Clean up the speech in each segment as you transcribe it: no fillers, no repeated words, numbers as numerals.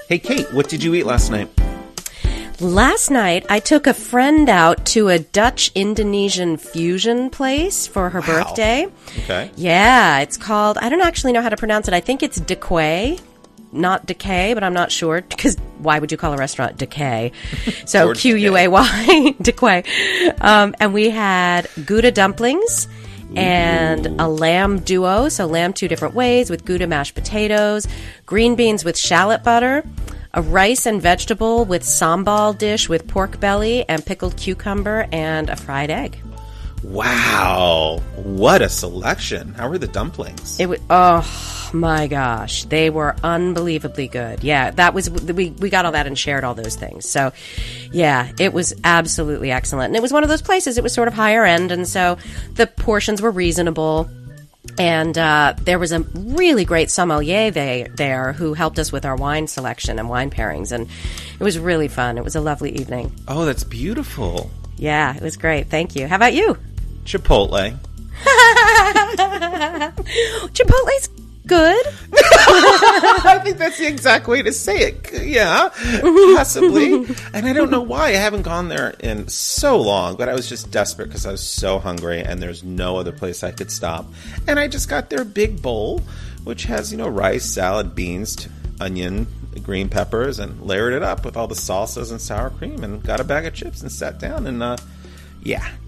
Hey, Kate, what did you eat last night? Last night, I took a friend out to a Dutch-Indonesian fusion place for her birthday. Okay. Yeah, it's called, I don't actually know how to pronounce it. I think it's Decay, not Decay, but I'm not sure, because why would you call a restaurant Decay? So Q-U-A-Y, Decay. And we had Gouda dumplings and a lamb duo, so lamb two different ways with Gouda mashed potatoes, green beans with shallot butter, a rice and vegetable with sambal dish with pork belly and pickled cucumber, and a fried egg. Wow. What a selection. How were the dumplings? Oh my gosh. They were unbelievably good. Yeah, that was, we got all that and shared all those things. So yeah, it was absolutely excellent. And it was one of those places, it was sort of higher end. And so the portions were reasonable. And there was a really great sommelier there who helped us with our wine selection and wine pairings. And it was really fun. It was a lovely evening. Oh, that's beautiful. Yeah, it was great. Thank you. How about you? Chipotle. Chipotle's good. I think that's the exact way to say it. Yeah, possibly. And I don't know why. I haven't gone there in so long, but I was just desperate because I was so hungry and there's no other place I could stop. And I just got their big bowl, which has, rice, salad, beans, onion, green peppers, and layered it up with all the salsas and sour cream and got a bag of chips and sat down and,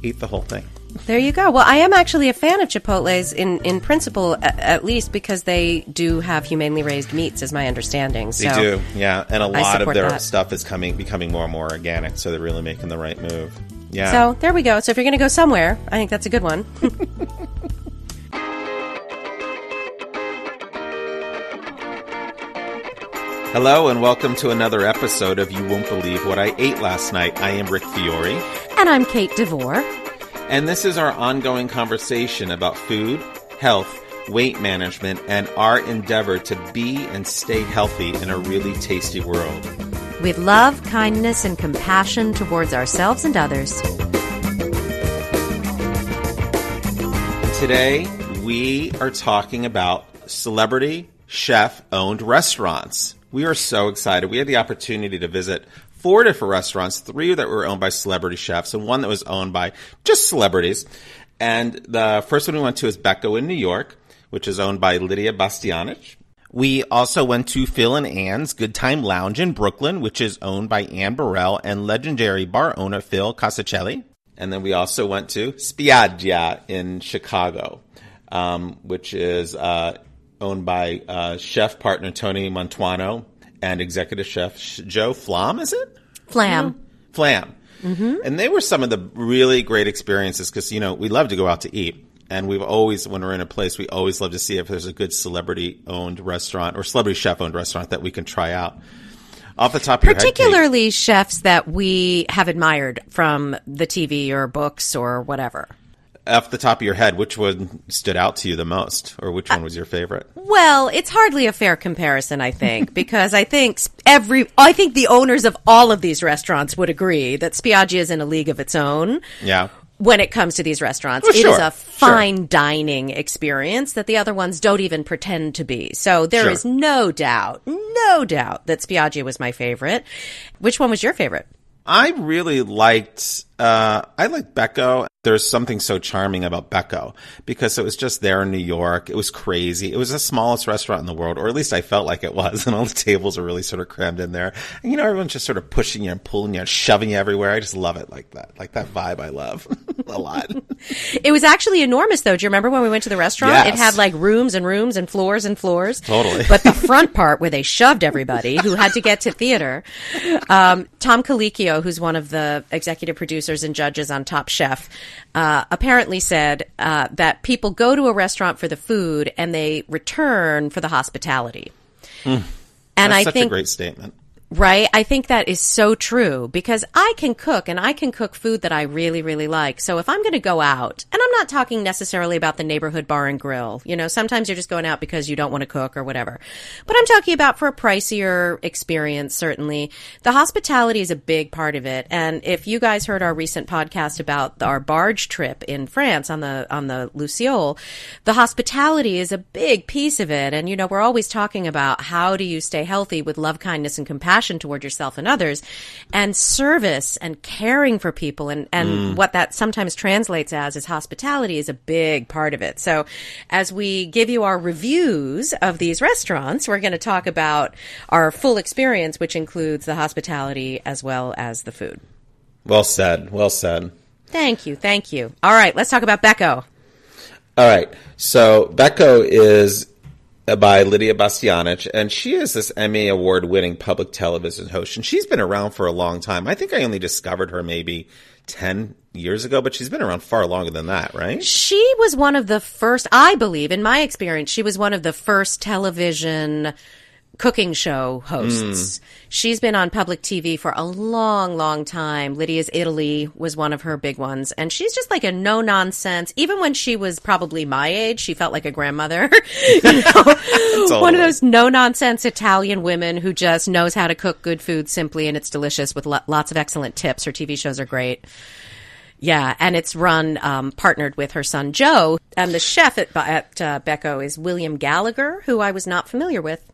ate the whole thing. There you go. Well, I am actually a fan of Chipotle's in principle, at least because they do have humanely raised meats, is my understanding. So they do, yeah. And a lot of their that. stuff is becoming more and more organic, so they're really making the right move. Yeah. So there we go. So if you're going to go somewhere, I think that's a good one. Hello and welcome to another episode of You Won't Believe What I Ate Last Night. I am Rick Fiore. And I'm Kate DeVore. And this is our ongoing conversation about food, health, weight management, and our endeavor to be and stay healthy in a really tasty world. With love, kindness, and compassion towards ourselves and others. Today, we are talking about celebrity chef-owned restaurants. We are so excited. We had the opportunity to visit 4 different restaurants, 3 that were owned by celebrity chefs, and 1 that was owned by just celebrities. And the first one we went to is Becco in New York, which is owned by Lidia Bastianich. We also went to Phil and Anne's Good Time Lounge in Brooklyn, which is owned by Anne Burrell and legendary bar owner Phil Casacelli. And then we also went to Spiaggia in Chicago, which is owned by chef partner Tony Mantuano and executive chef Joe Flamm, is it? Flamm. Flamm. Mm-hmm. And they were some of the really great experiences because, we love to go out to eat. And we've always, when we're in a place, we always love to see if there's a good celebrity-owned restaurant or celebrity chef-owned restaurant that we can try out. Off the top of your head, particularly chefs that we have admired from the TV or books or whatever. Off the top of your head, which one stood out to you the most, or which one was your favorite? Well, it's hardly a fair comparison, I think, because I think the owners of all of these restaurants would agree that Spiaggia is in a league of its own. Yeah. When it comes to these restaurants, It is a fine dining experience that the other ones don't even pretend to be. So there is no doubt that Spiaggia was my favorite. Which one was your favorite? I really liked Becco. There's something so charming about Becco because it was just there in New York. It was crazy. It was the smallest restaurant in the world, or at least I felt like it was, and all the tables are really sort of crammed in there. And, everyone's just sort of pushing you and pulling you and shoving you everywhere. I just love it like that. Like that vibe I love a lot. It was actually enormous, though. Do you remember when we went to the restaurant? Yes. It had like rooms and rooms and floors and floors. Totally. But the front part where they shoved everybody who had to get to theater, Tom Colicchio, who's one of the executive producers and judges on Top Chef, apparently said that people go to a restaurant for the food and they return for the hospitality. And I think think a great statement. Right? I think that is so true because I can cook and I can cook food that I really, really like. So if I'm going to go out, and I'm not talking necessarily about the neighborhood bar and grill, sometimes you're just going out because you don't want to cook or whatever. But I'm talking about for a pricier experience, certainly. The hospitality is a big part of it. And if you guys heard our recent podcast about our barge trip in France on the Luciole, the hospitality is a big piece of it. And, we're always talking about how do you stay healthy with love, kindness, and compassion toward yourself and others, and service and caring for people, and what that sometimes translates as is hospitality is a big part of it. So as we give you our reviews of these restaurants, we're going to talk about our full experience, which includes the hospitality as well as the food. Well said. Well said. Thank you. Thank you. All right, let's talk about Becco. All right. So Becco is by Lidia Bastianich, and she is this Emmy award-winning public television host, and she's been around for a long time. I think I only discovered her maybe 10 years ago, but she's been around far longer than that, right? She was one of the first, I believe, in my experience, she was one of the first television cooking show hosts. She's been on public TV for a long, long time. Lydia's Italy was one of her big ones. And she's just like a no-nonsense. Even when she was probably my age, she felt like a grandmother. Totally. One of those no-nonsense Italian women who just knows how to cook good food simply, and it's delicious with lots of excellent tips. Her TV shows are great. Yeah, and it's run, partnered with her son Joe. And the chef at Becco is William Gallagher, who I was not familiar with.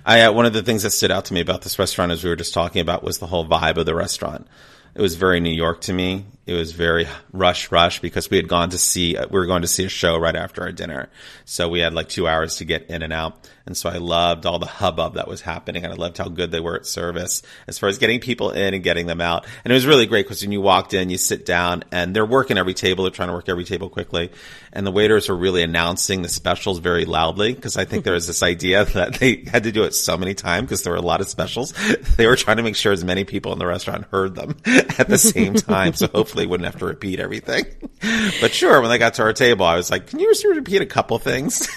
One of the things that stood out to me about this restaurant, as we were just talking about, was the whole vibe of the restaurant. It was very New York to me. It was very rush because we were going to see a show right after our dinner. So we had like 2 hours to get in and out. And so I loved all the hubbub that was happening, and I loved how good they were at service as far as getting people in and getting them out. And it was really great because when you walked in, you sit down, and they're working every table. They're trying to work every table quickly. And the waiters were really announcing the specials very loudly, because I think there was this idea that they had to do it so many times because there were a lot of specials. They were trying to make sure as many people in the restaurant heard them at the same time, so hopefully wouldn't have to repeat everything. But sure, when they got to our table, I was like, can you just repeat a couple things?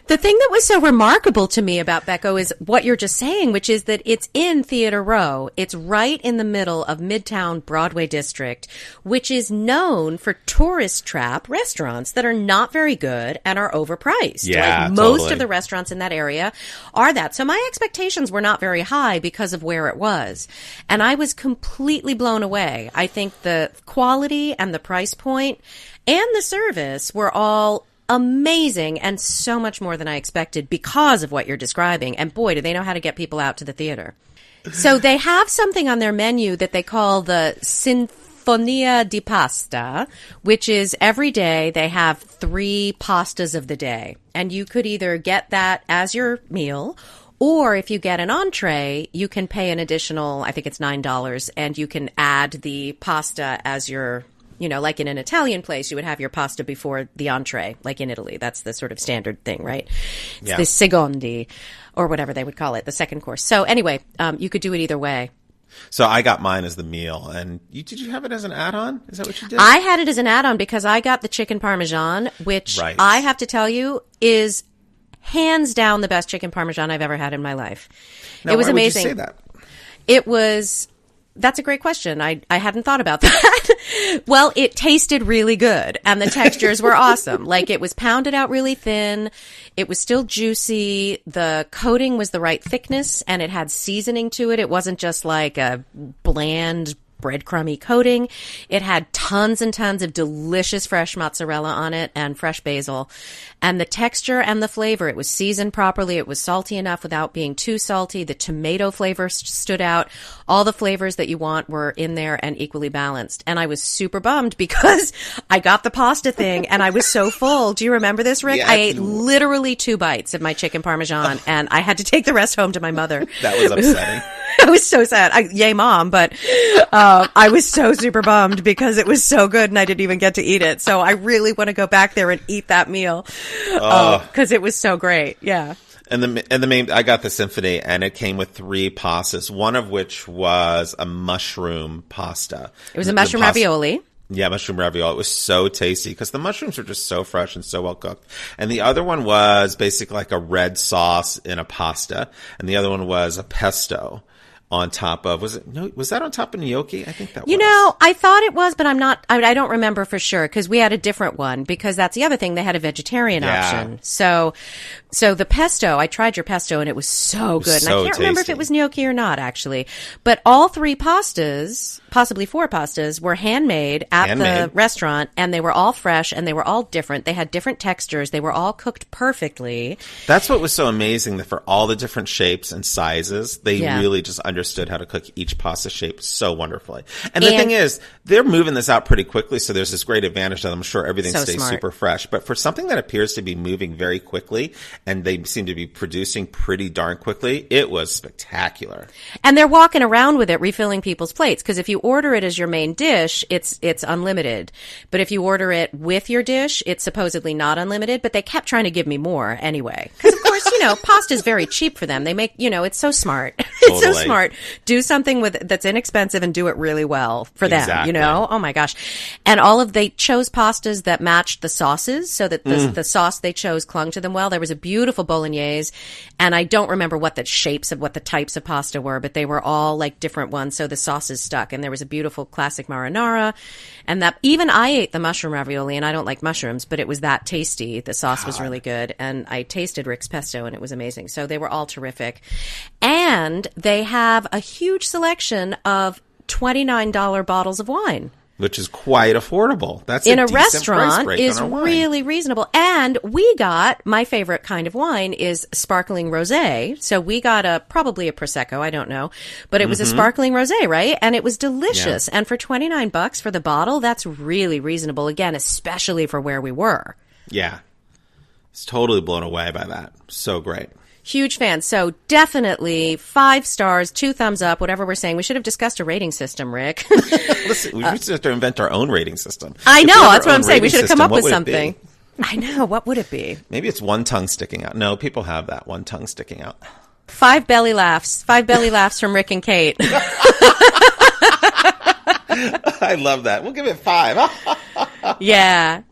The thing that was so remarkable to me about Becco is what you're just saying, which is that it's in Theater Row. It's right in the middle of Midtown Broadway District, which is known for tourist trap restaurants that are not very good and are overpriced. Yeah, most of the restaurants in that area are that. So my expectations were not very high because of where it was. And I was completely blown away. I think the quality and the price point and the service were all amazing and so much more than I expected because of what you're describing. And boy, do they know how to get people out to the theater. So they have something on their menu that they call the Sinfonia di Pasta, which is every day they have 3 pastas of the day. And you could either get that as your meal, or if you get an entree, you can pay an additional, I think it's $9, and you can add the pasta as your, like in an Italian place, you would have your pasta before the entree, like in Italy. That's the sort of standard thing, right? It's the secondi, or whatever they would call it, the second course. So anyway, you could do it either way. So I got mine as the meal. And did you have it as an add-on? Is that what you did? I had it as an add-on because I got the chicken parmesan, which I have to tell you is hands down the best chicken parmesan I've ever had in my life. Now, it was why amazing. Would you say that? It was... That's a great question. I hadn't thought about that. Well, it tasted really good and the textures were awesome. Like it was pounded out really thin. It was still juicy. The coating was the right thickness and it had seasoning to it. It wasn't just like a bland breadcrumby coating. It had tons and tons of delicious fresh mozzarella on it and fresh basil. And the texture and the flavor, it was seasoned properly. It was salty enough without being too salty. The tomato flavor stood out. All the flavors that you want were in there and equally balanced. And I was super bummed because I got the pasta thing and I was so full. Do you remember this, Rick? Yeah. I ate literally 2 bites of my chicken parmesan and I had to take the rest home to my mother. That was upsetting. I was so sad. Yay, Mom. But I was so super bummed because it was so good and I didn't even get to eat it. So I really want to go back there and eat that meal because it was so great. Yeah. And the main, I got the symphony and it came with 3 pastas, one of which was a mushroom pasta. It was a mushroom ravioli. Yeah, mushroom ravioli. It was so tasty because the mushrooms are just so fresh and so well cooked. And the other one was basically like a red sauce in a pasta. And the other one was a pesto. on top of, was that on top of gnocchi? I think that was. You know, I thought it was, but I don't remember for sure because we had a different one because that's the other thing. They had a vegetarian option. So the pesto, I tried your pesto and it was so good. And I can't remember if it was gnocchi or not actually, but all 3 pastas, possibly 4 pastas, were handmade at the restaurant and they were all fresh and they were all different. They had different textures. They were all cooked perfectly. That's what was so amazing, that for all the different shapes and sizes, they really just understood how to cook each pasta shape so wonderfully. And the thing is, they're moving this out pretty quickly, so there's this great advantage that I'm sure everything stays super fresh. But for something that appears to be moving very quickly, and they seem to be producing pretty darn quickly, it was spectacular. And they're walking around with it, refilling people's plates, because if you order it as your main dish, it's unlimited. But if you order it with your dish, it's supposedly not unlimited, but they kept trying to give me more anyway. Because of course, pasta is very cheap for them. They make, it's so smart. It's so smart. Do something that's inexpensive and do it really well for them, Oh my gosh. And they chose pastas that matched the sauces so that the sauce they chose clung to them well. There was a beautiful bolognese, and I don't remember what the types of pasta were, but they were all like different ones. So the sauces stuck, and there was a beautiful classic marinara, and that even I ate the mushroom ravioli, and I don't like mushrooms, but it was that tasty. The sauce was really good, and I tasted Rick's pesto, and it was amazing. So they were all terrific. And they have a huge selection of $29 bottles of wine. Which is quite affordable. That's in a a restaurant is really reasonable. And we got, my favorite kind of wine is sparkling rosé. So we got probably a Prosecco, I don't know, but it was a sparkling rosé, right? And it was delicious. Yeah. And for $29 for the bottle, that's really reasonable. Again, especially for where we were. Yeah. It's totally blown away by that. So great. Huge fan. So definitely 5 stars, 2 thumbs up, whatever we're saying. We should have discussed a rating system, Rick. Listen, we should have to invent our own rating system. I know. That's what I'm saying. We should have come up with something. I know. What would it be? Maybe it's one tongue sticking out. No, people have that. One tongue sticking out. 5 belly laughs. 5 belly laughs from Rick and Kate. I love that. We'll give it 5. Yeah.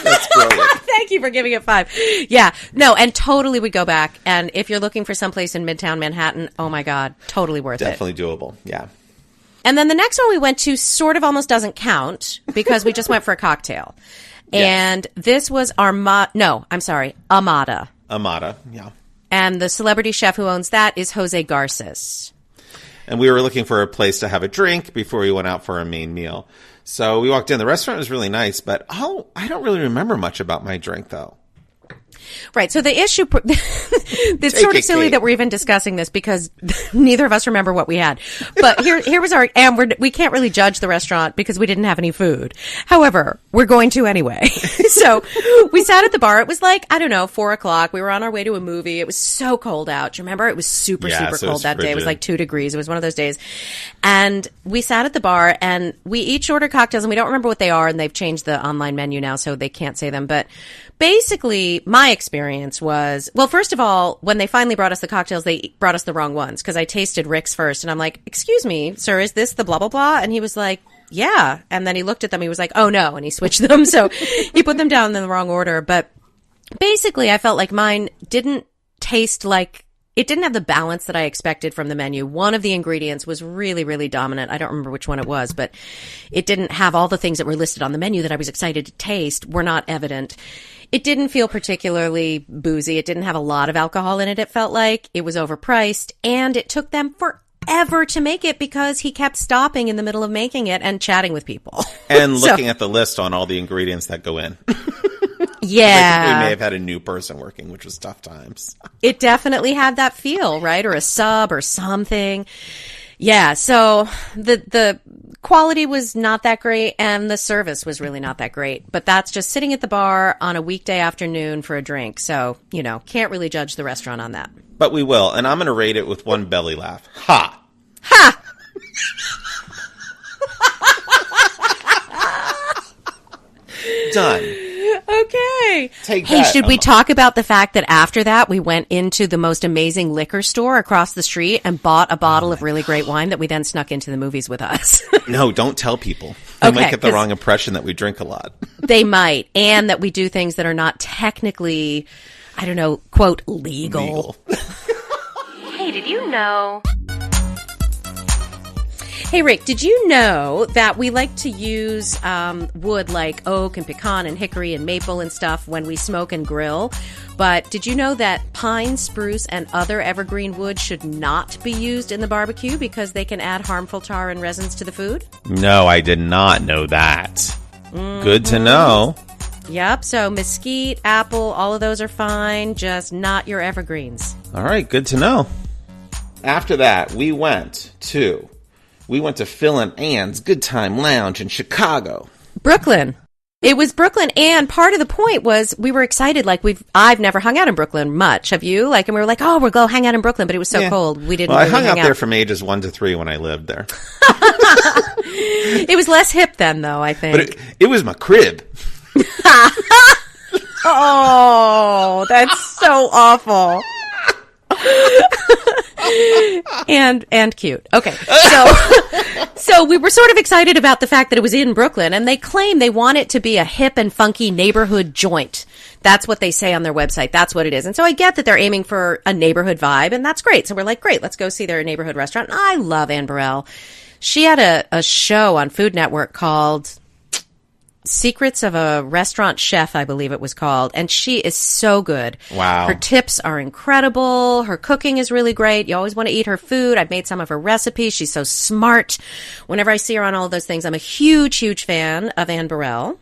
That's brilliant. Thank you for giving it 5. Yeah. No, and totally would go back. And if you're looking for someplace in Midtown Manhattan, oh my God, totally worth Definitely doable. Yeah. And then the next one we went to sort of almost doesn't count because we just went for a cocktail. Yes. And this was Amada. Amada, yeah. And the celebrity chef who owns that is Jose Garces. And we were looking for a place to have a drink before we went out for our main meal. So we walked in. The restaurant was really nice, but I don't really remember much about my drink, though. Right. So the issue, it's sort of silly that we're even discussing this because neither of us remember what we had. But here was and we can't really judge the restaurant because we didn't have any food. However, we're going to anyway. So we sat at the bar. It was like, I don't know, 4:00. We were on our way to a movie. It was so cold out. Do you remember? It was super cold that day. It was like 2 degrees. It was one of those days. And we sat at the bar and we each ordered cocktails and we don't remember what they are. And they've changed the online menu now, so they can't say them. But basically, my experience was, well, first of all, when they finally brought us the cocktails, they brought us the wrong ones because I tasted Rick's first. And I'm like, excuse me, sir, is this the blah, blah, blah? And he was like, yeah. And then he looked at them. He was like, oh, no. And he switched them. So he put them down in the wrong order. But basically, I felt like mine didn't taste like, it didn't have the balance that I expected from the menu. One of the ingredients was really, really dominant. I don't remember which one it was, but it didn't have all the things that were listed on the menu that I was excited to taste were not evident. It didn't feel particularly boozy. It didn't have a lot of alcohol in it, it felt like. It was overpriced, and it took them forever to make it because he kept stopping in the middle of making it and chatting with people. And looking at the list on all the ingredients that go in. Yeah. I think we may have had a new person working, which was tough times. It definitely had that feel, right? Or a sub or something. Yeah, so the quality was not that great and the service was really not that great. But that's just sitting at the bar on a weekday afternoon for a drink. So, can't really judge the restaurant on that. But we will. And I'm going to rate it with 1 belly laugh. Ha! Ha! Done. Okay. Take hey, that, should we talk about the fact that after that we went into the most amazing liquor store across the street and bought a bottle of really great wine that we then snuck into the movies with us? No, don't tell people. They might get the wrong impression that we drink a lot. They might. And that we do things that are not technically, I don't know, quote, legal. Hey, did you know? Hey, Rick, did you know that we like to use wood like oak and pecan and hickory and maple and stuff when we smoke and grill? But did you know that pine, spruce, and other evergreen wood should not be used in the barbecue because they can add harmful tar and resins to the food? No, I did not know that. Mm-hmm. Good to know. Yep, so mesquite, apple, all of those are fine, just not your evergreens. All right, good to know. After that, we went to Phil and Anne's Good Time Lounge in Chicago. Brooklyn. It was Brooklyn, and part of the point was we were excited. Like I've never hung out in Brooklyn much. Have you? Like, and we were like, oh, we'll go hang out in Brooklyn, but it was so cold. We didn't. Well, really I hung out out there from ages 1 to 3 when I lived there. It was less hip then, though, I think. But it was my crib. Oh, that's so awful. and cute. Okay. So we were sort of excited about the fact that it was in Brooklyn, and they claim they want it to be a hip and funky neighborhood joint. That's what they say on their website. That's what it is. And so I get that they're aiming for a neighborhood vibe, and that's great. So we're like, great, let's go see their neighborhood restaurant. And I love Anne Burrell. She had a show on Food Network called Secrets of a Restaurant Chef, I believe it was called. And she is so good. Wow. Her tips are incredible. Her cooking is really great. You always want to eat her food. I've made some of her recipes. She's so smart. Whenever I see her on all of those things, I'm a huge, huge fan of Anne Burrell.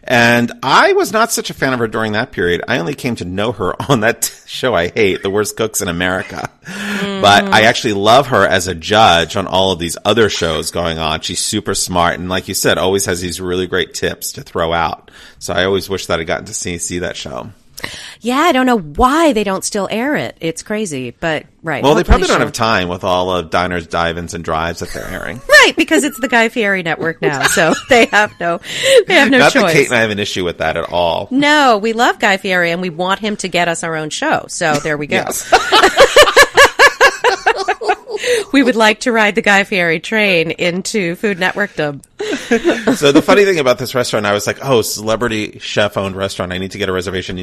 And I was not such a fan of her during that period. I only came to know her on that show I hate, The Worst Cooks in America. Mm. But I actually love her as a judge on all of these other shows going on. She's super smart. And like you said, always has these really great tips to throw out. So I always wish that I'd gotten to see that show. Yeah, I don't know why they don't still air it. It's crazy, but right. Well, they probably don't have time with all of Diners, Dive-Ins, and Drives that they're airing. Right, because it's the Guy Fieri network now, so they have no choice. Not that Kate and I have an issue with that at all. No, we love Guy Fieri, and we want him to get us our own show. So there we go. Yes. We would like to ride the Guy Fieri train into Food Networkdom. So the funny thing about this restaurant, I was like, oh, celebrity chef-owned restaurant. I need to get a reservation.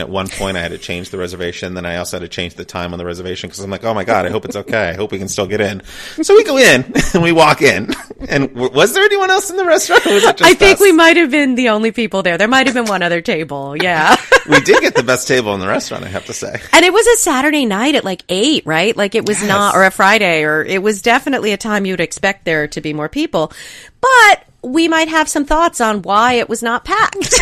At one point, I had to change the reservation. Then I also had to change the time on the reservation because I'm like, oh, my God, I hope it's okay. I hope we can still get in. So we go in, and we walk in. And was there anyone else in the restaurant? Or was it just I think us? we might have been the only people there. There might have been one other table, yeah. We did get the best table in the restaurant, I have to say. And it was a Saturday night at like 8, right? Like it was not, or a Friday, or it was definitely a time you'd expect there to be more people. But we might have some thoughts on why it was not packed.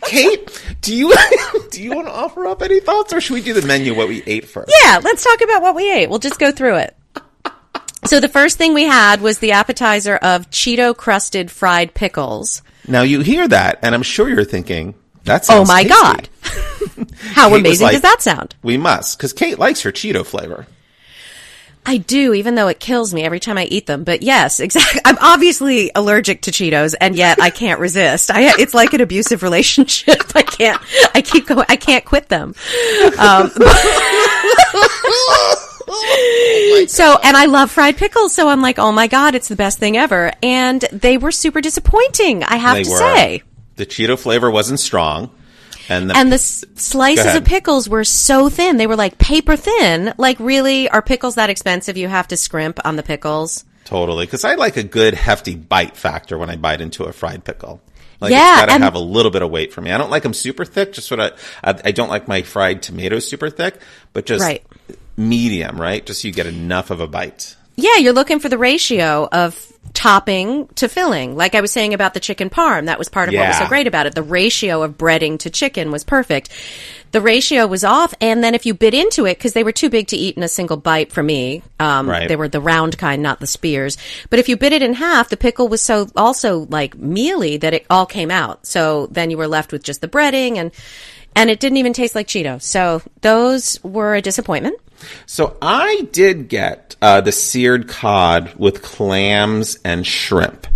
Kate, do you want to offer up any thoughts, or should we do the menu, what we ate first? Yeah, let's talk about what we ate. We'll just go through it. So the first thing we had was the appetizer of Cheeto-crusted fried pickles. Now you hear that, and I'm sure you're thinking, that sounds oh my tasty. God. How amazing does that sound? We must, because Kate likes her Cheeto flavor. I do, even though it kills me every time I eat them. But yes, exactly. I'm obviously allergic to Cheetos, and yet I can't resist. It's like an abusive relationship. I keep going. I can't quit them. So, and I love fried pickles, so I'm like, oh my God, it's the best thing ever. And they were super disappointing, I have to say. The Cheeto flavor wasn't strong. And the slices of pickles were so thin. They were like paper thin. Like, really, are pickles that expensive? You have to scrimp on the pickles? Totally. Because I like a good hefty bite factor when I bite into a fried pickle. Like, yeah, it's got to have a little bit of weight for me. I don't like them super thick. Just I don't like my fried tomatoes super thick, but just medium, right? Just so you get enough of a bite. Yeah, you're looking for the ratio of topping to filling. Like I was saying about the chicken parm, that was part of what was so great about it. The ratio of breading to chicken was perfect. The ratio was off, and then if you bit into it, because they were too big to eat in a single bite for me, they were the round kind, not the spears. But if you bit it in half, the pickle was so also like mealy that it all came out. So then you were left with just the breading, and it didn't even taste like Cheetos. So those were a disappointment. So I did get the seared cod with clams and shrimp.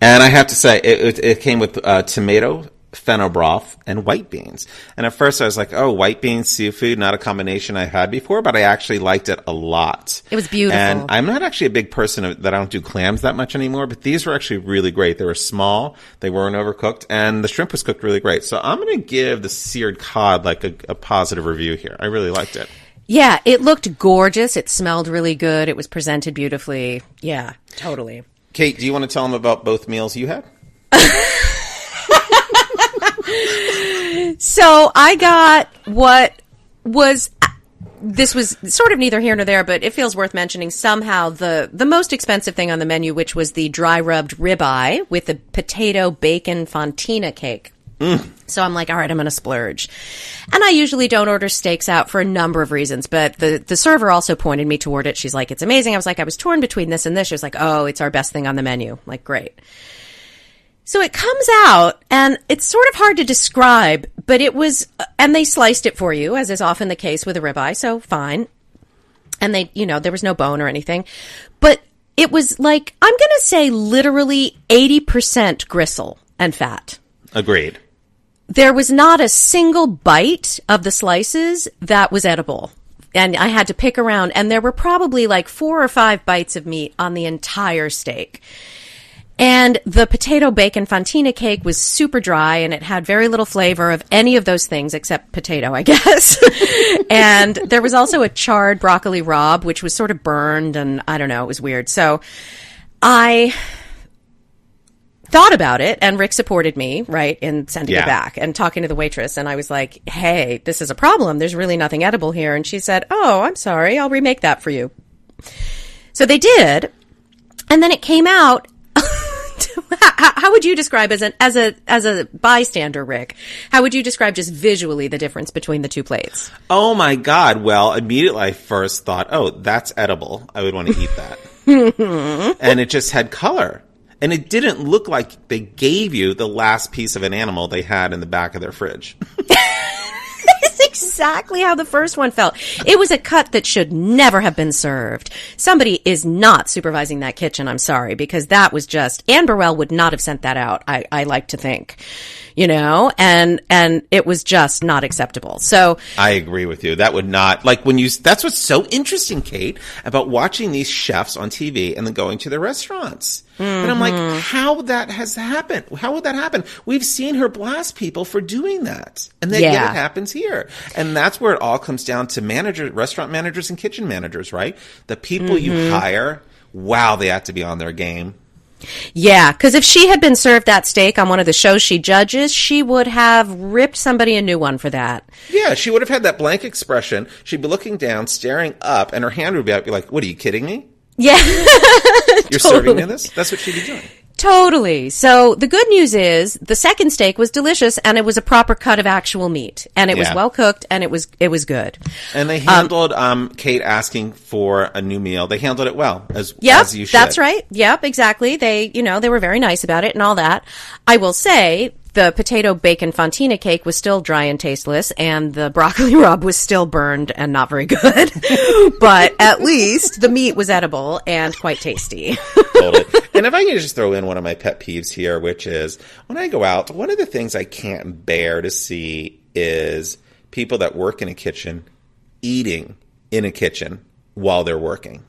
And I have to say, it came with tomato, fennel broth, and white beans. And at first I was like, oh, white beans, seafood, not a combination I've had before, but I actually liked it a lot. It was beautiful. And I'm not actually a big person that I don't do clams that much anymore, but these were actually really great. They were small, they weren't overcooked, and the shrimp was cooked really great. So I'm going to give the seared cod like a positive review here. I really liked it. Yeah, it looked gorgeous. It smelled really good. It was presented beautifully. Yeah, totally. Kate, do you want to tell them about both meals you had? So I got this was sort of neither here nor there, but it feels worth mentioning somehow the most expensive thing on the menu, which was the dry rubbed ribeye with the potato bacon fontina cake. So I'm like, all right, I'm going to splurge. And I usually don't order steaks out for a number of reasons, but the server also pointed me toward it. She's like, it's amazing. I was like, I was torn between this and this. She was like, oh, it's our best thing on the menu. I'm like, great. So it comes out, and it's sort of hard to describe, but it was, and they sliced it for you, as is often the case with a ribeye, so fine. And they, there was no bone or anything. But it was like, I'm going to say literally 80% gristle and fat. Agreed. There was not a single bite of the slices that was edible. And I had to pick around, and there were probably like 4 or 5 bites of meat on the entire steak. And the potato bacon fontina cake was super dry, and it had very little flavor of any of those things except potato, I guess. And there was also a charred broccoli rabe, which was sort of burned, and I don't know, it was weird. So I thought about it, and Rick supported me, right, in sending it back and talking to the waitress. And I was like, hey, this is a problem. There's really nothing edible here. And she said, oh, I'm sorry. I'll remake that for you. So they did. And then it came out. How would you describe as a bystander, Rick? How would you describe just visually the difference between the two plates? Oh my God! Well, immediately I first thought, oh, that's edible. I would want to eat that. And it just had color, and it didn't look like they gave you the last piece of an animal they had in the back of their fridge. Exactly how the first one felt. It was a cut that should never have been served. Somebody is not supervising that kitchen, I'm sorry, because that was just, Anne Burrell would not have sent that out, I like to think, and it was just not acceptable. So I agree with you. That would not, that's what's so interesting, Kate, about watching these chefs on TV and then going to their restaurants. And I'm like, how that has happened? How would that happen? We've seen her blast people for doing that. And then yet it happens here. And that's where it all comes down to restaurant managers and kitchen managers, right? The people you hire, wow, they have to be on their game. Yeah, because if she had been served that steak on one of the shows she judges, she would have ripped somebody a new one for that. Yeah, she would have had that blank expression. She'd be looking down, staring up, and her hand would be out, be like, what, are you kidding me? Yeah. You're serving me this? That's what she'd be doing. Totally. So the good news is the second steak was delicious, and it was a proper cut of actual meat, and it was well cooked, and it was good. And they handled Kate asking for a new meal. They handled it well, as you should. That's right. Yep, exactly. They were very nice about it and all that. I will say the potato bacon fontina cake was still dry and tasteless, and the broccoli rabe was still burned and not very good. But at least the meat was edible and quite tasty. Totally. And if I can just throw in one of my pet peeves here, which is when I go out, one of the things I can't bear to see is people that work in a kitchen eating in a kitchen while they're working.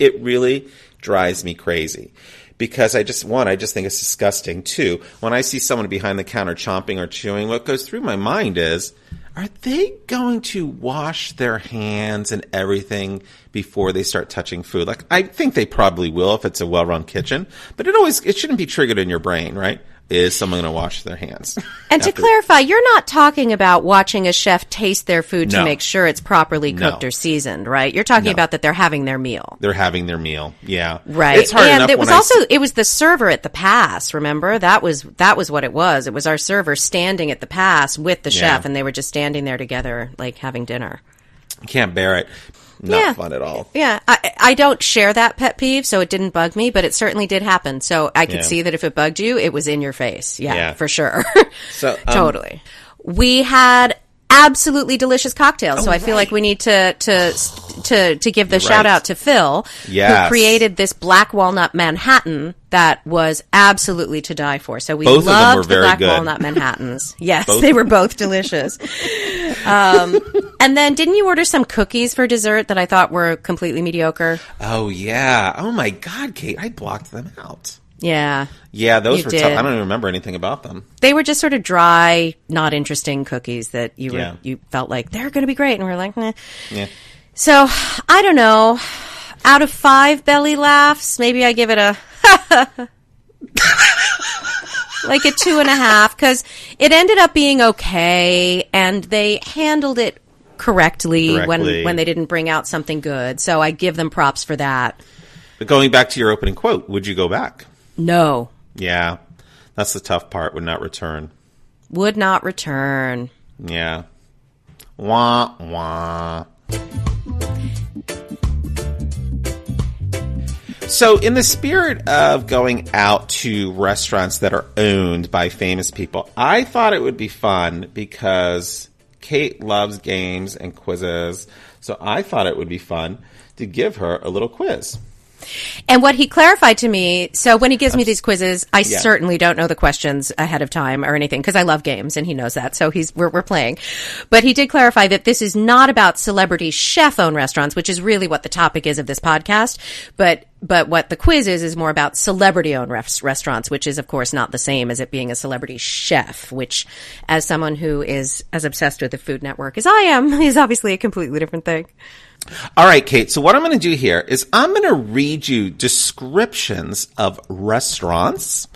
It really drives me crazy. Because I just think it's disgusting. 2, when I see someone behind the counter chomping or chewing, what goes through my mind is, are they going to wash their hands and everything before they start touching food? Like, I think they probably will if it's a well-run kitchen, but it shouldn't be triggered in your brain, right? Is someone going to wash their hands? And to clarify, you're not talking about watching a chef taste their food to make sure it's properly cooked or seasoned, right? You're talking about that they're having their meal. They're having their meal, yeah. Right. It's hard enough it was the server at the pass, remember? That was what it was. It was our server standing at the pass with the chef, and they were just standing there together, like having dinner. I can't bear it. Not fun at all. Yeah. I don't share that pet peeve, so it didn't bug me, but it certainly did happen. So I could see that if it bugged you, it was in your face. Yeah. For sure. So totally. We had absolutely delicious cocktails. So I feel like we need to give the shout out to Phil, who created this black walnut Manhattan that was absolutely to die for. So we both loved the black good. Walnut Manhattans. Yes, they were both delicious. And then didn't you order some cookies for dessert that I thought were completely mediocre? Oh, yeah. Oh, my God, Kate. I blocked them out. Yeah. Yeah, those were tough. I don't even remember anything about them. They were just sort of dry, not interesting cookies that you felt like they're going to be great. And we're like, nah. Yeah. So, I don't know. Out of 5 belly laughs, maybe I give it a like a 2.5, because it ended up being okay, and they handled it correctly. When they didn't bring out something good. So I give them props for that. But going back to your opening quote, would you go back? No. Yeah. That's the tough part. Would not return. Would not return. Yeah. Wah, wah. So in the spirit of going out to restaurants that are owned by famous people, I thought it would be fun because Kate loves games and quizzes. So I thought it would be fun to give her a little quiz. And what he clarified to me, so when he gives me these quizzes, I certainly don't know the questions ahead of time or anything, because I love games and he knows that, so we're playing. But he did clarify that this is not about celebrity chef-owned restaurants, which is really what the topic is of this podcast. But what the quiz is more about celebrity-owned restaurants, which is, of course, not the same as it being a celebrity chef, which, as someone who is as obsessed with the Food Network as I am, is obviously a completely different thing. All right, Kate. So what I'm going to do here is I'm going to read you descriptions of restaurants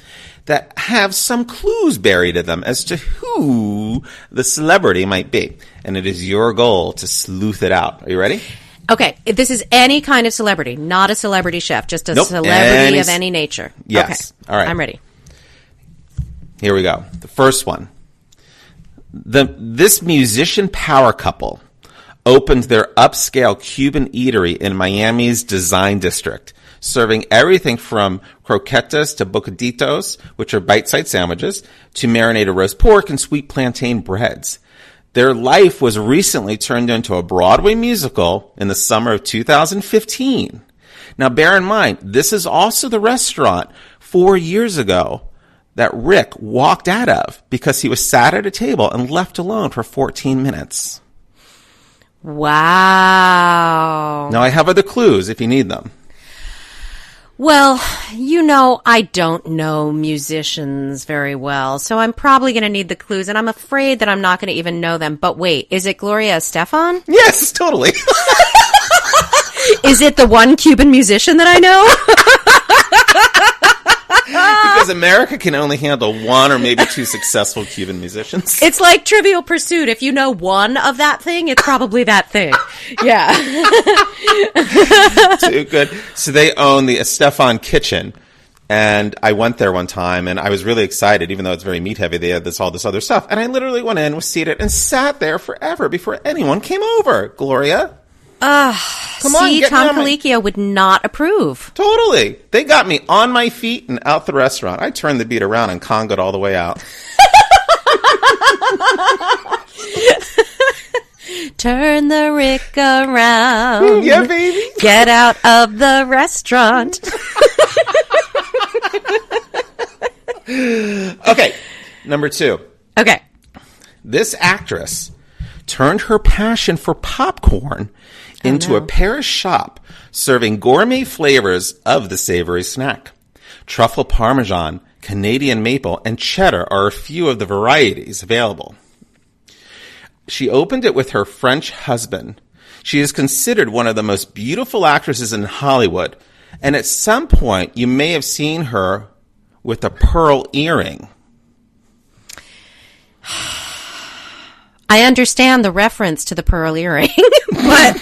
that have some clues buried in them as to who the celebrity might be. And it is your goal to sleuth it out. Are you ready? Okay. If this is any kind of celebrity, not a celebrity chef, just a celebrity of any nature. Yes. Okay. All right. I'm ready. Here we go. The first one. This musician power couple opened their upscale Cuban eatery in Miami's Design District, serving everything from croquetas to bocaditos, which are bite-sized sandwiches, to marinated roast pork and sweet plantain breads. Their life was recently turned into a Broadway musical in the summer of 2015. Now, bear in mind, this is also the restaurant 4 years ago that Rick walked out of because he was sat at a table and left alone for 14 minutes. Wow. Now, I have other clues if you need them. Well, I don't know musicians very well, so I'm probably going to need the clues, and I'm afraid that I'm not going to even know them. But wait, is it Gloria Estefan? Yes, totally. Is it the one Cuban musician that I know? Because America can only handle one or maybe two successful Cuban musicians. It's like Trivial Pursuit. If you know one of that thing, it's probably that thing. Yeah. Too good. So they own the Estefan Kitchen. And I went there one time, and I was really excited, even though it's very meat-heavy. They had all this other stuff. And I literally went in, was seated, and sat there forever before anyone came over. Gloria? Come on, Tom Colicchio would not approve. Totally. They got me on my feet and out the restaurant. I turned the beat around and congoed all the way out. Turn the Rick around. Yeah, baby. Get out of the restaurant. Okay, number 2. Okay. This actress turned her passion for popcorn into a Paris shop serving gourmet flavors of the savory snack. Truffle Parmesan, Canadian maple, and cheddar are a few of the varieties available. She opened it with her French husband. She is considered one of the most beautiful actresses in Hollywood, and at some point you may have seen her with a pearl earring. I understand the reference to the pearl earring, but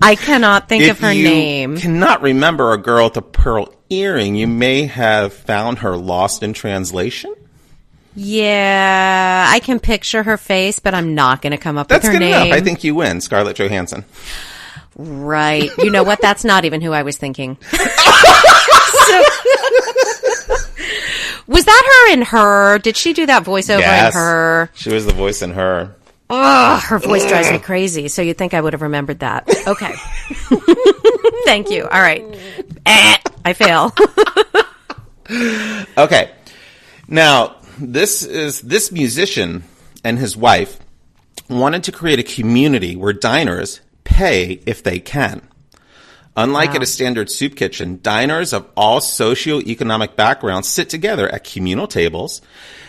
I cannot think of her name. If you cannot remember a girl with a pearl earring, you may have found her lost in translation. Yeah, I can picture her face, but I'm not going to come up with her name. That's good enough. I think you win, Scarlett Johansson. Right. You know what? That's not even who I was thinking. Was that her in Her? Did she do that voiceover in Her? She was the voice in Her. Oh, her voice drives me crazy. So you'd think I would have remembered that. Okay. Thank you. All right. I fail. Okay. Now, this musician and his wife wanted to create a community where diners pay if they can. Unlike at a standard soup kitchen, diners of all socioeconomic backgrounds sit together at communal tables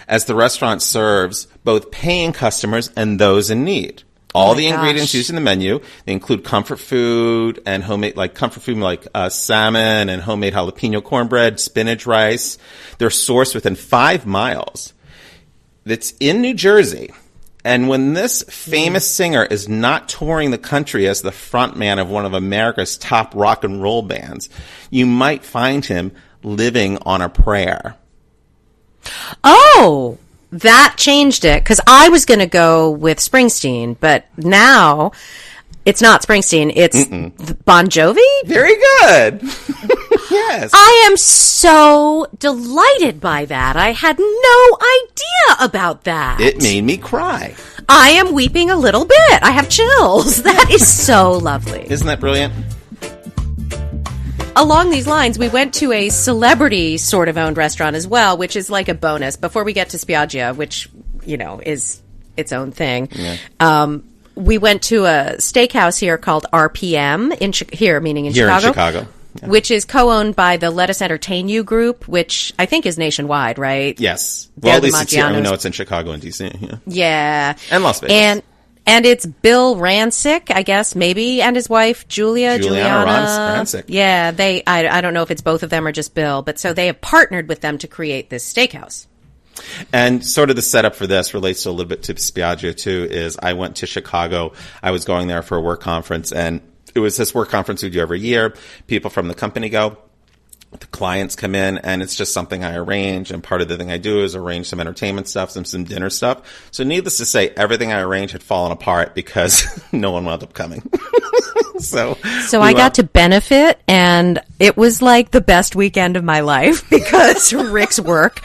as the restaurant serves both paying customers and those in need. All the ingredients used in the menu, they include comfort food and homemade, like salmon and homemade jalapeno cornbread, spinach rice. They're sourced within 5 miles. It's in New Jersey. And when this famous singer is not touring the country as the frontman of one of America's top rock and roll bands, you might find him living on a prayer. Oh, that changed it, because I was going to go with Springsteen, but now it's not Springsteen, it's Bon Jovi? Very good. Yes. I am so delighted by that. I had no idea about that. It made me cry. I am weeping a little bit. I have chills. That is so lovely. Isn't that brilliant? Along these lines, we went to a celebrity sort of owned restaurant as well, which is like a bonus before we get to Spiaggia, which, is its own thing. Yeah. We went to a steakhouse here called RPM meaning in Chicago. Yeah. Which is co-owned by the Let Us Entertain You group, which I think is nationwide, right? Yes. Well, at least it's here. I know it's in Chicago and DC. Yeah. Yeah. And Las Vegas. And it's Bill Rancic, I guess, maybe, and his wife, Giuliana Rancic. Yeah, I don't know if it's both of them or just Bill, but so they have partnered with them to create this steakhouse. And sort of the setup for this relates to a little bit to Spiaggia, too, is I went to Chicago. I was going there for a work conference, and it was this work conference we do every year. People from the company go. The clients come in, and it's just something I arrange, and part of the thing I do is arrange some entertainment stuff, some dinner stuff. So needless to say, everything I arranged had fallen apart because no one wound up coming. So I got to benefit, and it was like the best weekend of my life because Rick's work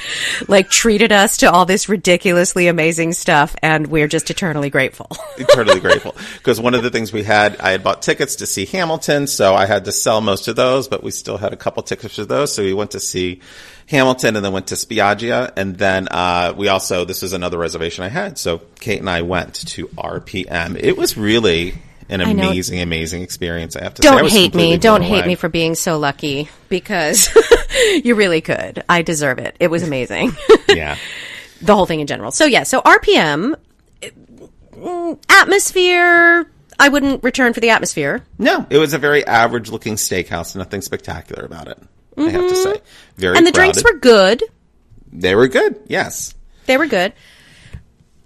treated us to all this ridiculously amazing stuff, and we're just eternally grateful. Eternally grateful. Because one of the things I had bought tickets to see Hamilton, so I had to sell most of those, but we still had a couple tickets for those. So we went to see Hamilton and then went to Spiaggia. And then this was another reservation I had. So Kate and I went to RPM. It was really an amazing experience, I have to say. Don't hate me for being so lucky, because you really could. I deserve it. It was amazing. Yeah. The whole thing in general. So RPM, atmosphere, I wouldn't return for the atmosphere. No, it was a very average looking steakhouse. Nothing spectacular about it, I have to say. Very And the crowded. drinks were good. They were good, yes. They were good.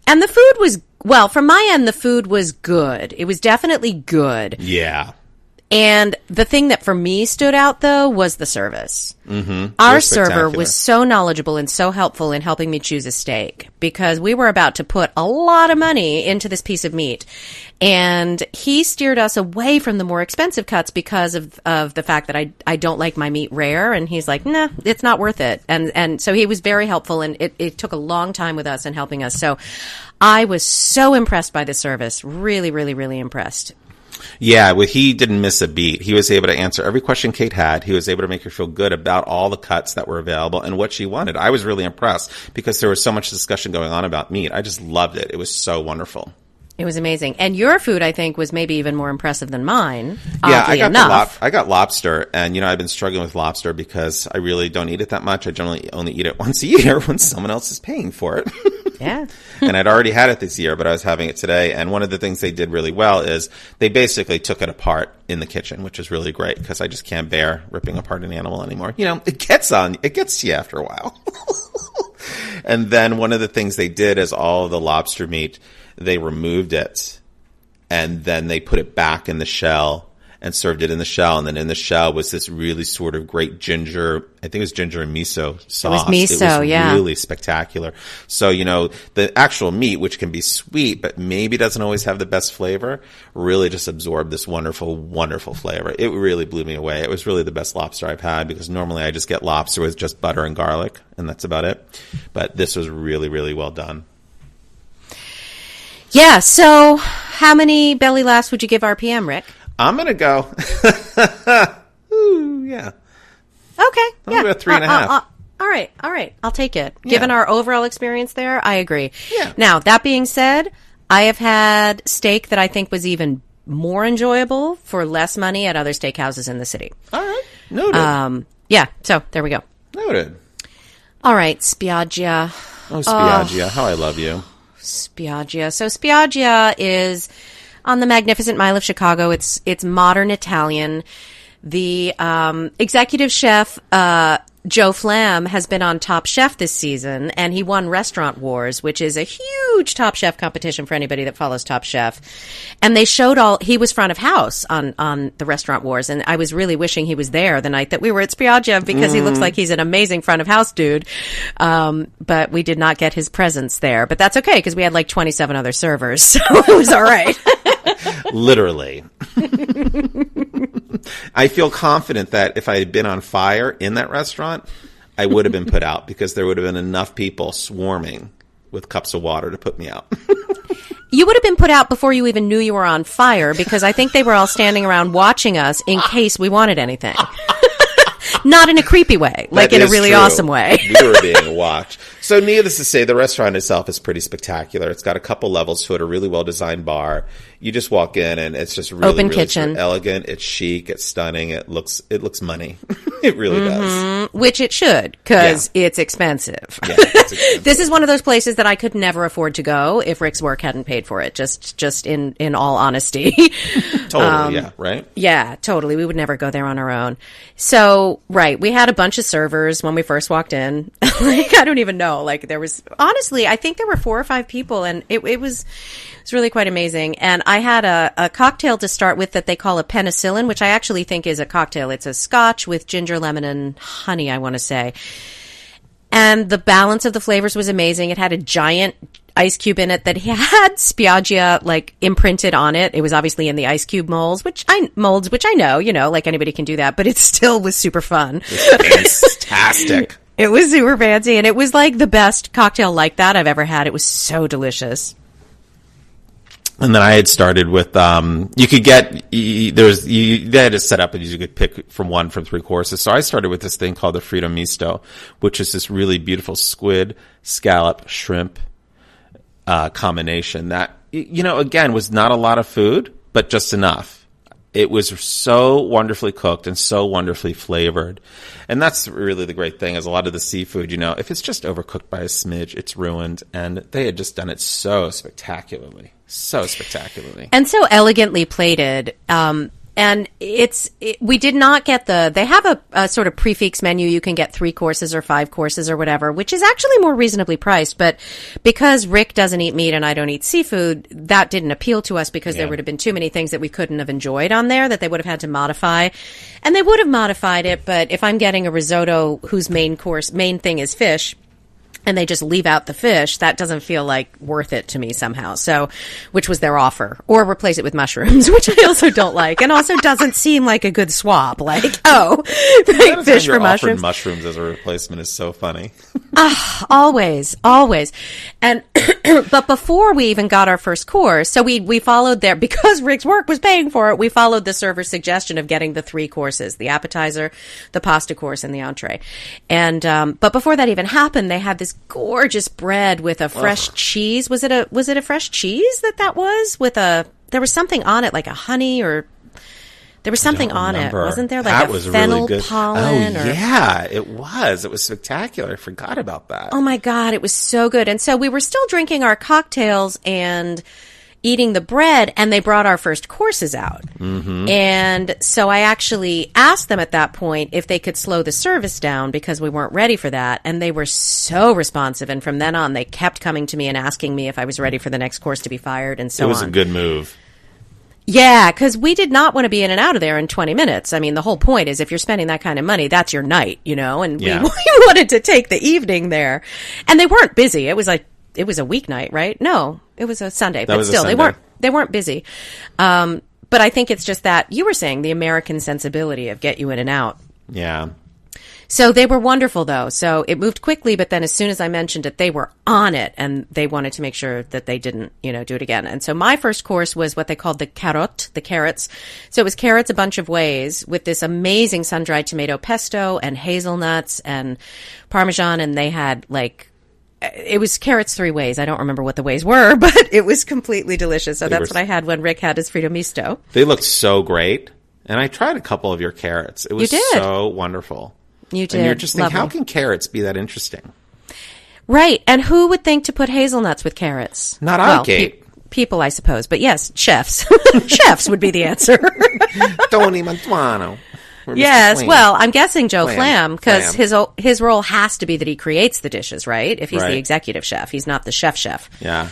And the food was, from my end, the food was good. It was definitely good. Yeah. And the thing that for me stood out, though, was the service. Mm-hmm. Our server was so knowledgeable and so helpful in helping me choose a steak, because we were about to put a lot of money into this piece of meat. And he steered us away from the more expensive cuts because of the fact that I don't like my meat rare. And he's like, nah, it's not worth it. And so he was very helpful, and it took a long time with us in helping us. So I was so impressed by the service. Really, really, really impressed. Yeah, he didn't miss a beat. He was able to answer every question Kate had. He was able to make her feel good about all the cuts that were available and what she wanted. I was really impressed because there was so much discussion going on about meat. I just loved it. It was so wonderful. It was amazing. And your food, I think, was maybe even more impressive than mine. Yeah, I got lobster, and I've been struggling with lobster because I really don't eat it that much. I generally only eat it once a year when someone else is paying for it. Yeah. And I'd already had it this year, but I was having it today. And one of the things they did really well is they basically took it apart in the kitchen, which is really great because I just can't bear ripping apart an animal anymore. It gets to you after a while. And then one of the things they did is all of the lobster meat, they removed it, and then they put it back in the shell and served it in the shell. And then in the shell was this really sort of great ginger, I think it was ginger and miso sauce. It was miso, yeah. Really spectacular. So, the actual meat, which can be sweet, but maybe doesn't always have the best flavor, really just absorbed this wonderful, wonderful flavor. It really blew me away. It was really the best lobster I've had, because normally I just get lobster with just butter and garlic, and that's about it. But this was really, really well done. Yeah, so how many belly laughs would you give RPM, Rick? I'm going to go. Ooh, yeah. Okay. I'm going to go 3.5. All right. I'll take it. Yeah. Given our overall experience there, I agree. Yeah. Now, that being said, I have had steak that I think was even more enjoyable for less money at other steakhouses in the city. All right. Noted. Yeah, so there we go. Noted. All right, Spiaggia. Oh, Spiaggia. How I love you. Spiaggia. So Spiaggia is on the Magnificent Mile of Chicago. It's modern Italian. The executive chef, Joe Flamm, has been on Top Chef this season, and he won Restaurant Wars, which is a huge Top Chef competition for anybody that follows Top Chef. And they showed he was front of house on the Restaurant Wars, and I was really wishing he was there the night that we were at Spiaggia because he looks like he's an amazing front of house dude. But we did not get his presence there. But that's okay because we had like 27 other servers, so it was all right. Literally. I feel confident that if I had been on fire in that restaurant, I would have been put out because there would have been enough people swarming with cups of water to put me out. You would have been put out before you even knew you were on fire because I think they were all standing around watching us in case we wanted anything. Not in a creepy way, like in a really awesome way. We were being watched. So needless to say, the restaurant itself is pretty spectacular. It's got a couple levels to it, a really well-designed bar. You just walk in and it's just really, open really kitchen. Elegant. It's chic. It's stunning. It looks money. It really does. Which it should, because it's expensive. Yeah, it's expensive. This is one of those places that I could never afford to go if Rick's work hadn't paid for it, just in all honesty. Totally, yeah, right? Yeah, totally. We would never go there on our own. So, right, we had a bunch of servers when we first walked in. Like, I don't even know. Like, there was, honestly, I think there were 4 or 5 people, and it was really quite amazing. And I had a cocktail to start with that they call a penicillin, which I actually think is a cocktail. It's a scotch with ginger, lemon, and honey, I want to say. And the balance of the flavors was amazing. It had a giant ice cube in it that had Spiaggia like imprinted on it. It was obviously in the ice cube molds, which I know, like anybody can do that, but it still was super fun. Fantastic. It was super fancy, and it was like the best cocktail like that I've ever had. It was so delicious. And then I had started with, you could get, they had it set up and you could pick from 1 from 3 courses. So I started with this thing called the Frito Misto, which is this really beautiful squid, scallop, shrimp, combination that, again, was not a lot of food, but just enough. It was so wonderfully cooked and so wonderfully flavored. And that's really the great thing is a lot of the seafood, if it's just overcooked by a smidge, it's ruined. And they had just done it so spectacularly. And so elegantly plated. And we did not get they have a sort of prefix menu. You can get 3 courses or 5 courses or whatever, which is actually more reasonably priced. But because Rick doesn't eat meat and I don't eat seafood, that didn't appeal to us because there would have been too many things that we couldn't have enjoyed on there that they would have had to modify. And they would have modified it, but if I'm getting a risotto whose main thing is fish, and they just leave out the fish, that doesn't feel like worth it to me somehow. So, which was their offer. Or replace it with mushrooms, which I also don't like. And also doesn't seem like a good swap. Like, fish for mushrooms. Mushrooms as a replacement is so funny. Always. And, but before we even got our first course, so we followed because Rick's work was paying for it, we followed the server's suggestion of getting the 3 courses, the appetizer, the pasta course, and the entree. And, but before that even happened, they had this gorgeous bread with a fresh cheese. Was it a fresh cheese that was with there was something on it like a honey or there was something on it, wasn't there? Like a fennel pollen. Yeah, it was. It was spectacular. I forgot about that. Oh my God, it was so good. And so we were still drinking our cocktails and eating the bread, and they brought our first courses out. Mm-hmm. And so I actually asked them at that point if they could slow the service down because we weren't ready for that. And they were so responsive. And from then on, they kept coming to me and asking me if I was ready for the next course to be fired and so on. It was a good move. Yeah, because we did not want to be in and out of there in 20 minutes. I mean, the whole point is if you're spending that kind of money, that's your night, and we wanted to take the evening there. And they weren't busy. It was a weeknight, right? No, it was a Sunday, but still, they weren't busy. But I think it's just that you were saying the American sensibility of get you in and out. Yeah. So they were wonderful, though. So it moved quickly, but then as soon as I mentioned it, they were on it, and they wanted to make sure that they didn't, do it again. And so my first course was what they called the carrots. So it was carrots a bunch of ways with this amazing sun-dried tomato pesto and hazelnuts and Parmesan, and they had it was carrots 3 ways. I don't remember what the ways were, but it was completely delicious. So that's what I had when Rick had his Frito Misto. They looked so great. And I tried a couple of your carrots. It was so wonderful. You did. And you're just thinking, how can carrots be that interesting? Right. And who would think to put hazelnuts with carrots? Not I, Kate. people, I suppose. But yes, chefs. Chefs would be the answer. Tony Mantuano. Yes, Flamm. well, I'm guessing Joe Flamm, because Flamm. his role has to be that he creates the dishes, right? If he's Right. the executive chef. He's not the chef. Yeah.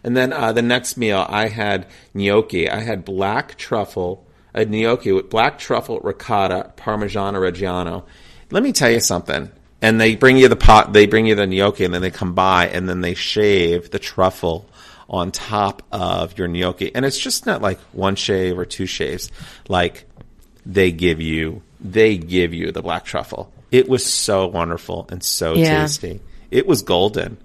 And then the next meal, I had gnocchi. I had black truffle, a gnocchi with black truffle, ricotta, Parmigiano Reggiano. Let me tell you something. And they bring you the gnocchi, and then they come by, and then they shave the truffle on top of your gnocchi. And it's just not like one shave or two shaves. Like, they give you the black truffle. It was so wonderful and so tasty. It was golden.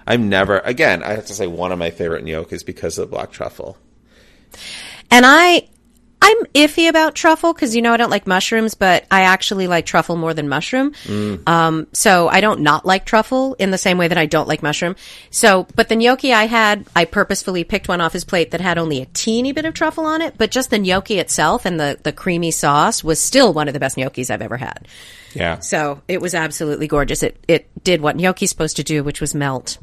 I have to say one of my favorite gnocchis because of the black truffle. And I'm iffy about truffle because, I don't like mushrooms, but I actually like truffle more than mushroom. So I don't not like truffle in the same way that I don't like mushroom. So, but the gnocchi I purposefully picked one off his plate that had only a teeny bit of truffle on it, but just the gnocchi itself and the creamy sauce was still one of the best gnocchis I've ever had. Yeah. So it was absolutely gorgeous. It did what gnocchi's supposed to do, which was melt.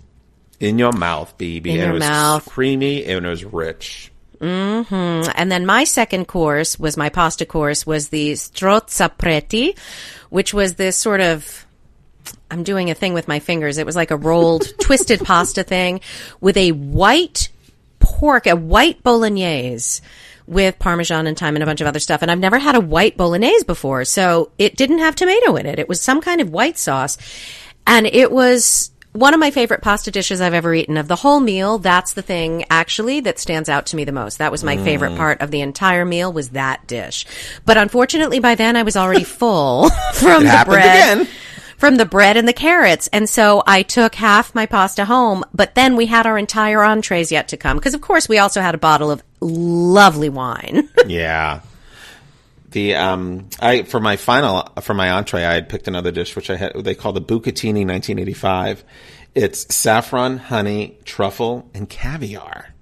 In your mouth, baby. In your mouth. Creamy and it was rich. Mm-hmm. And then my second course was my pasta course was the strozza preti, which was this sort of, I'm doing a thing with my fingers. It was like a rolled, twisted pasta thing with a white bolognese with Parmesan and thyme and a bunch of other stuff. And I've never had a white bolognese before. So it didn't have tomato in it. It was some kind of white sauce. And it was one of my favorite pasta dishes I've ever eaten. Of the whole meal, that's the thing, actually, that stands out to me the most. That was my favorite part of the entire meal, was that dish. But unfortunately, by then, I was already full from the bread. From the bread and the carrots. And so I took half my pasta home, but then we had our entire entrees yet to come. Because, of course, we also had a bottle of lovely wine. Yeah. For my entree, I had picked another dish which they call the Bucatini 1985. It's saffron, honey, truffle, and caviar.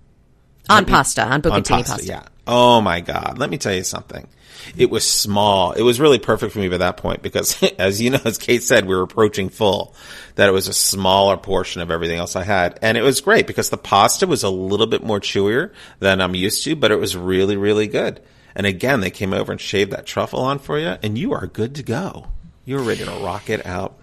On bucatini pasta. Yeah. Oh my God. Let me tell you something. It was small. It was really perfect for me by that point because, as you know, as Kate said, we were approaching full, that it was a smaller portion of everything else I had. And it was great because the pasta was a little bit more chewier than I'm used to, but it was really, really good. And again, they came over and shaved that truffle on for you, and you are good to go. You're ready to rock it out.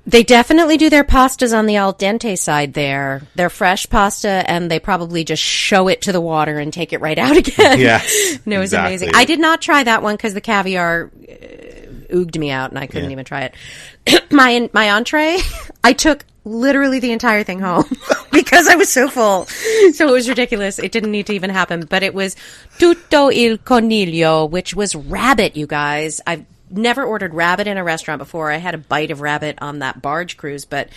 They definitely do their pastas on the al dente side there. They're fresh pasta, and they probably just show it to the water and take it right out again. Yes. And it was amazing. I did not try that one because the caviar ooged me out, and I couldn't even try it. My entree, I took literally the entire thing home because I was so full. So it was ridiculous. It didn't need to even happen. But it was tutto il coniglio, which was rabbit, you guys. I've never ordered rabbit in a restaurant before. I had a bite of rabbit on that barge cruise, but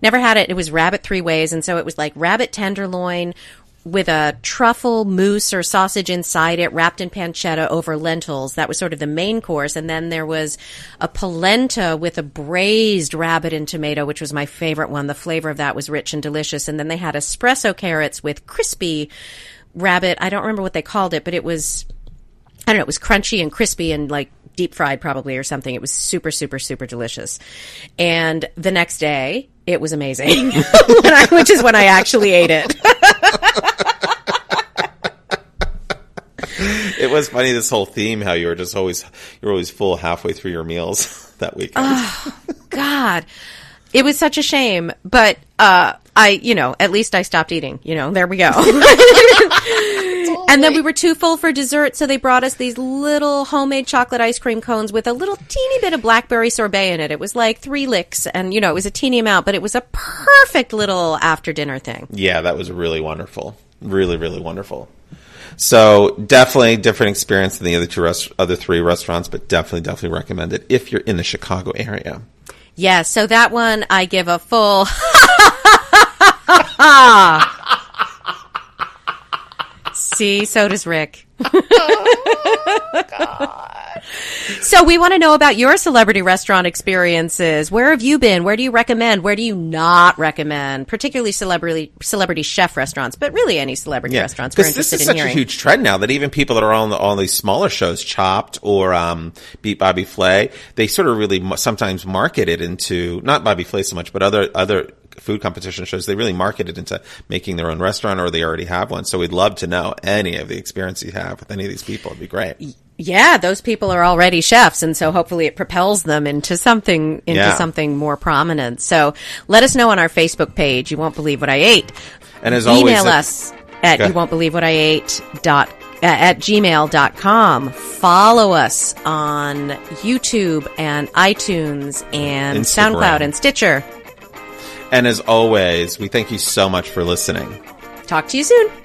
never had it. It was rabbit 3 ways. And so it was like rabbit tenderloin with a truffle mousse or sausage inside it, wrapped in pancetta over lentils. That was sort of the main course. And then there was a polenta with a braised rabbit and tomato, which was my favorite one. The flavor of that was rich and delicious. And then they had espresso carrots with crispy rabbit. I don't remember what they called it, but it was, I don't know, it was crunchy and crispy and like deep fried probably or something. It was super, super, super delicious. And the next day, it was amazing, which is when I actually ate it. It was funny, this whole theme, how you're always full halfway through your meals that weekend. Oh, God. It was such a shame, but at least I stopped eating. There we go. And then we were too full for dessert, so they brought us these little homemade chocolate ice cream cones with a little teeny bit of blackberry sorbet in it. It was like 3 licks, and, it was a teeny amount, but it was a perfect little after-dinner thing. Yeah, that was really wonderful. Really, really wonderful. So definitely different experience than the other 3 restaurants, but definitely recommend it if you're in the Chicago area. Yeah, so that one I give a full See, so does Rick. Oh, God. So we want to know about your celebrity restaurant experiences. Where have you been? Where do you recommend? Where do you not recommend? Particularly celebrity chef restaurants, but really any celebrity restaurants we're interested in hearing. This is such a huge trend now that even people that are on these smaller shows, Chopped or Beat Bobby Flay, they sort of really sometimes market it into, not Bobby Flay so much, but other food competition shows, they really market it into making their own restaurant, or they already have one. So we'd love to know any of the experience you have with any of these people. It'd be great. Yeah, those people are already chefs, and so hopefully it propels them into something more prominent. So let us know on our Facebook page. You won't believe what I ate. And as always, email us at at gmail.com. Follow us on YouTube and iTunes and Instagram. SoundCloud and Stitcher. And as always, we thank you so much for listening. Talk to you soon.